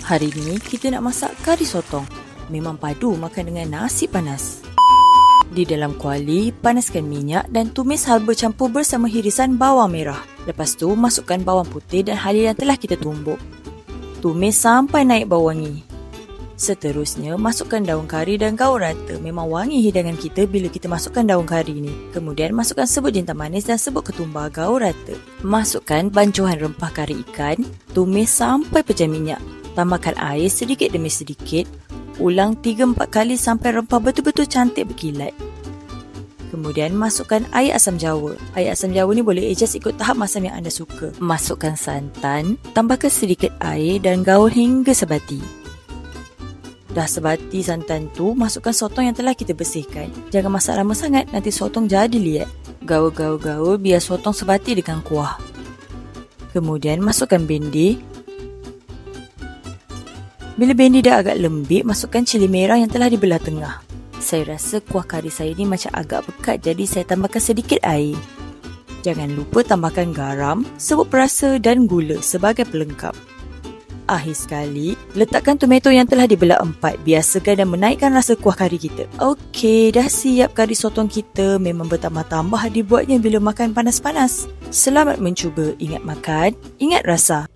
Hari ini kita nak masak kari sotong. Memang padu makan dengan nasi panas. Di dalam kuali, panaskan minyak dan tumis halba campur bersama hirisan bawang merah. Lepas tu, masukkan bawang putih dan halia yang telah kita tumbuk. Tumis sampai naik bau wangi. Seterusnya, masukkan daun kari dan gaul rata. Memang wangi hidangan kita bila kita masukkan daun kari ni. Kemudian, masukkan sebut jintan manis dan sebut ketumbar gaul rata. Masukkan bancuhan rempah kari ikan. Tumis sampai pecah minyak. Tambahkan air sedikit demi sedikit. Ulang 3-4 kali sampai rempah betul-betul cantik berkilat. Kemudian masukkan air asam jawa. Air asam jawa ni boleh adjust ikut tahap masam yang anda suka. Masukkan santan, tambahkan sedikit air dan gaul hingga sebati. Dah sebati santan tu, masukkan sotong yang telah kita bersihkan. Jangan masak lama sangat, nanti sotong jadi liat. Gaul biar sotong sebati dengan kuah. Kemudian masukkan bendi. Bila bendi dah agak lembik, masukkan cili merah yang telah dibelah tengah. Saya rasa kuah kari saya ni macam agak pekat, jadi saya tambahkan sedikit air. Jangan lupa tambahkan garam, serbuk perasa dan gula sebagai pelengkap. Akhir sekali, letakkan tomato yang telah dibelah 4 biar segar dan menaikkan rasa kuah kari kita. Okey, dah siap kari sotong kita. Memang bertambah-tambah dibuatnya bila makan panas-panas. Selamat mencuba. Ingat makan, ingat rasa.